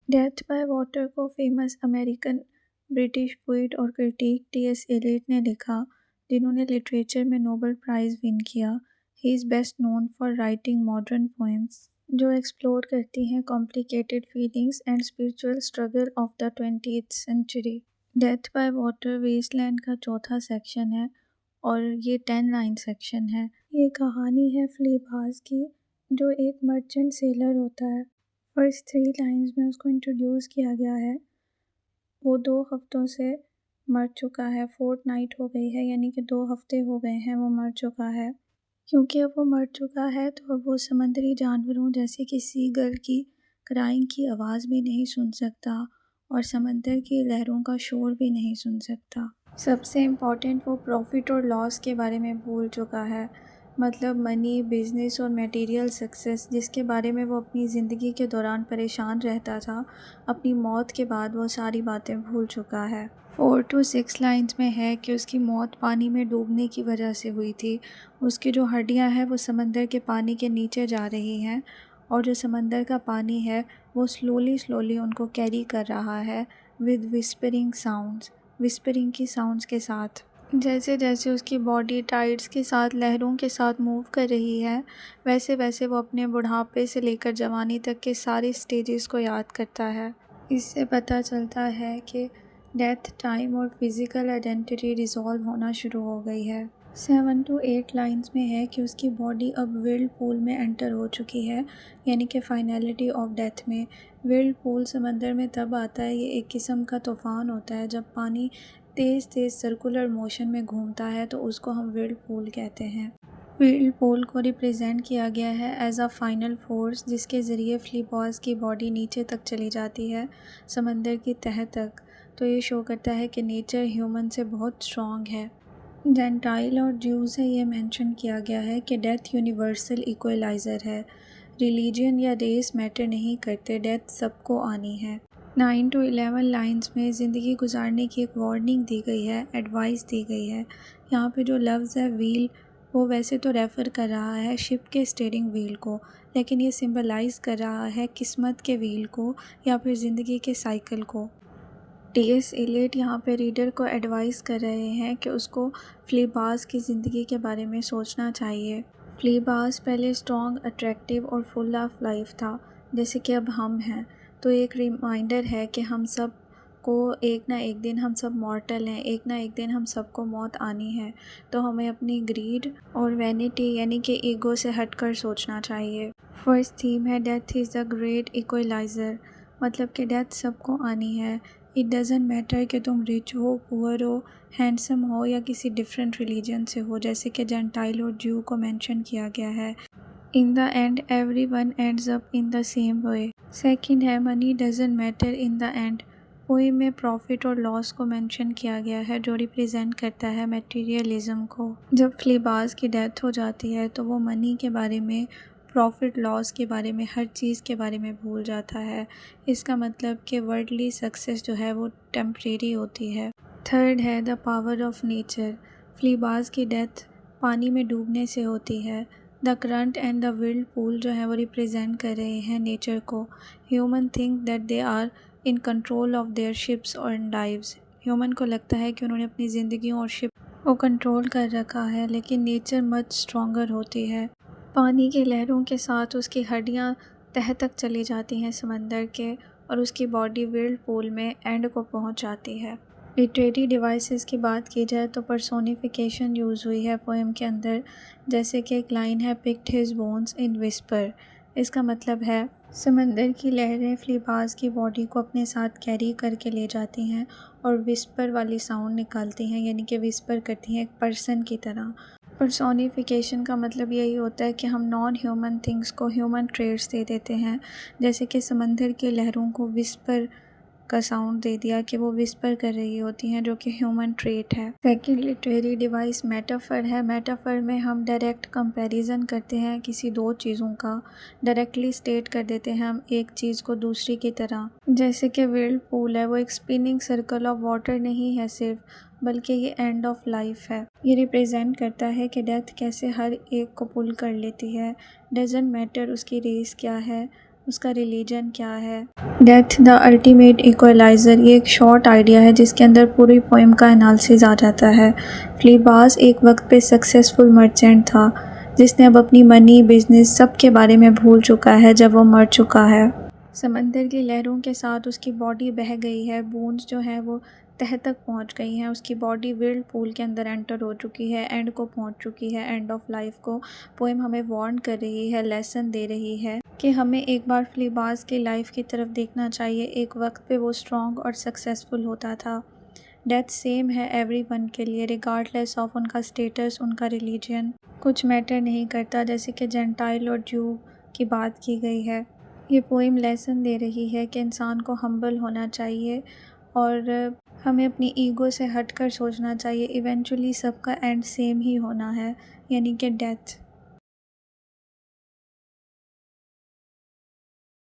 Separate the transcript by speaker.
Speaker 1: Death by water को famous American British poet और critic T S. Eliot ने लिखा, जिन्होंने लिटरेचर में नोबेल प्राइज़ विन किया। He is best known for writing modern poems जो एक्सप्लोर करती हैं complicated feelings and spiritual struggle of the 20th century. Death by water Waste Land का चौथा सेक्शन है और ये 10 लाइन सेक्शन है। ये कहानी है फ्लीबाज की, जो एक मर्चेंट सेलर होता है। फर्स्ट 3 लाइन्स में उसको इंट्रोड्यूस किया गया है। वो 2 हफ्तों से मर चुका है, फोर्टनाइट हो गई है, यानी कि 2 हफ्ते हो गए हैं वो मर चुका है। क्योंकि अब वो मर चुका है तो अब वो समुद्री जानवरों जैसे कि सीगल की क्राइंग की आवाज़ भी नहीं सुन सकता और समंदर की लहरों का शोर भी नहीं सुन सकता। सबसे इम्पॉर्टेंट, वो प्रॉफिट और लॉस के बारे में भूल चुका है, मतलब मनी, बिजनेस और मटेरियल सक्सेस, जिसके बारे में वो अपनी ज़िंदगी के दौरान परेशान रहता था। अपनी मौत के बाद वो सारी बातें भूल चुका है। 4 to 6 लाइन्स में है कि उसकी मौत पानी में डूबने की वजह से हुई थी। उसकी जो हड्डियां हैं वो समंदर के पानी के नीचे जा रही हैं और जो समंदर का पानी है वो स्लोली उनको कैरी कर रहा है विद विस्परिंग की साउंड्स के साथ। जैसे जैसे उसकी बॉडी टाइड्स के साथ, लहरों के साथ मूव कर रही है, वैसे वैसे वो अपने बुढ़ापे से लेकर जवानी तक के सारे स्टेजेस को याद करता है। इससे पता चलता है कि डेथ, टाइम और फिज़िकल आइडेंटिटी रिजॉल्व होना शुरू हो गई है। 7 to 8 लाइन्स में है कि उसकी बॉडी अब विल्ड पूल में एंटर हो चुकी है, यानी कि फाइनलिटी ऑफ डेथ में। विल्ड पूल समंदर में तब आता है, ये एक किस्म का तूफ़ान होता है जब पानी तेज़ तेज़ सर्कुलर मोशन में घूमता है, तो उसको हम विल्ड पूल कहते हैं। विल्ड पूल को रिप्रेजेंट किया गया है एज अ फाइनल फोर्स, जिसके ज़रिए फ्लीबॉज की बॉडी नीचे तक चली जाती है, समंदर की तह तक। तो ये शो करता है कि नेचर ह्यूमन से बहुत स्ट्रॉन्ग है। जेंटाइल और ज्यू से ये मेंशन किया गया है कि डेथ यूनिवर्सल इक्वलाइज़र है। रिलीजन या रेस मैटर नहीं करते, डेथ सबको आनी है। 9 to 11 लाइन्स में ज़िंदगी गुजारने की एक वार्निंग दी गई है, एडवाइस दी गई है। यहाँ पे जो लफ्ज़ है व्हील, वो वैसे तो रेफ़र कर रहा है शिप के स्टीयरिंग व्हील को, लेकिन ये सिंबलाइज़ कर रहा है किस्मत के व्हील को या फिर ज़िंदगी के साइकिल को। टी.एस. एलियट यहाँ पे रीडर को एडवाइस कर रहे हैं कि उसको फ्लीबाज की ज़िंदगी के बारे में सोचना चाहिए। फ्लीबाज पहले स्ट्रॉन्ग, अट्रैक्टिव और फुल ऑफ लाइफ था, जैसे कि अब हम हैं। तो एक रिमाइंडर है कि हम सब को एक ना एक दिन, हम सब मॉर्टल हैं, एक ना एक दिन हम सबको मौत आनी है। तो हमें अपनी ग्रीड और वैनिटी यानी कि ईगो से हटकर सोचना चाहिए। फर्स्ट थीम है death is the great equaliser, मतलब कि डेथ सबको आनी है। इट डज़ंट मैटर कि तुम रिच हो, पुअर हो, हैंडसम हो या किसी डिफरेंट रिलीजन से हो, जैसे कि जेंटाइल और ज्यू को मेंशन किया गया है। In the end everyone ends up in the same way. Second है money doesn't matter in the end. Poem में प्रॉफिट और लॉस को मेंशन किया गया है, जो रिप्रेजेंट करता है मटेरियलिज्म को। जब फ्लीबाज की डेथ हो जाती है तो वो मनी के बारे में, प्रॉफिट लॉस के बारे में, हर चीज़ के बारे में भूल जाता है। इसका मतलब कि वर्ल्डली सक्सेस जो है वो टेम्परेरी होती है। थर्ड है the power of nature. Phlebas की डेथ पानी में डूबने से होती है। The current and the whirlpool जो है वो रिप्रेजेंट कर रहे हैं नेचर को। Human think that they are in control of their ships और लाइव्स। ह्यूमन को लगता है कि उन्होंने अपनी ज़िंदगियों और शिप को कंट्रोल कर रखा है, लेकिन नेचर मच स्ट्रॉन्गर होती है। पानी की लहरों के साथ उसकी हड्डियाँ तह तक चली जाती हैं समंदर के, और उसकी बॉडी विल्ड पूल में एंड को पहुंच जाती है। लिटरेरी डिवाइसेस की बात की जाए तो पर्सोनिफिकेशन यूज़ हुई है पोएम के अंदर, जैसे कि एक लाइन है picked his bones in whisper. इसका मतलब है समंदर की लहरें फ्लीबाज की बॉडी को अपने साथ कैरी करके ले जाती हैं और विस्पर वाली साउंड निकालती हैं, यानी कि विस्पर करती हैं एक पर्सन की तरह। पर्सोनिफिकेशन का मतलब यही होता है कि हम नॉन ह्यूमन थिंग्स को ह्यूमन ट्रेट्स दे देते हैं, जैसे कि समंदर की लहरों को विस्पर का साउंड दे दिया कि वो विस्पर कर रही होती हैं, जो कि ह्यूमन ट्रेट है। सेकेंड लिटरेरी डिवाइस मेटाफर है। मेटाफर में हम डायरेक्ट कंपैरिजन करते हैं किसी दो चीज़ों का, डायरेक्टली स्टेट कर देते हैं हम एक चीज़ को दूसरी की तरह। जैसे कि विल्ड पूल है, वो एक स्पिनिंग सर्कल ऑफ वाटर नहीं है सिर्फ, बल्कि ये एंड ऑफ लाइफ है। ये रिप्रेजेंट करता है कि डेथ कैसे हर एक को पुल कर लेती है। डजेंट मैटर उसकी रेस क्या है, उसका रिलीजन क्या है। डेथ द अल्टीमेट इक्वलाइज़र, ये एक शॉर्ट आइडिया है जिसके अंदर पूरी पोएम का एनालिसिस आ जाता है। फ्लीबाज एक वक्त पे सक्सेसफुल मर्चेंट था जिसने अब अपनी मनी, बिजनेस सब के बारे में भूल चुका है जब वो मर चुका है। समंदर की लहरों के साथ उसकी बॉडी बह गई है, बोन्स जो हैं वो तह तक पहुंच गई हैं, उसकी बॉडी विल्ड पूल के अंदर एंटर हो चुकी है, एंड को पहुंच चुकी है, एंड ऑफ लाइफ को। पोएम हमें वार्न कर रही है, लेसन दे रही है कि हमें एक बार फ्लीबाज की लाइफ की तरफ देखना चाहिए। एक वक्त पे वो स्ट्रॉन्ग और सक्सेसफुल होता था। डेथ सेम है एवरीवन के लिए, रिगार्डलेस ऑफ उनका स्टेटस, उनका रिलीजन, कुछ मैटर नहीं करता, जैसे कि जेंटाइल और जू की बात की गई है। ये पोएम लेसन दे रही है कि इंसान को हम्बल होना चाहिए और हमें अपनी ईगो से हटकर सोचना चाहिए। इवेंचुअली सबका एंड सेम ही होना है, यानी कि डेथ।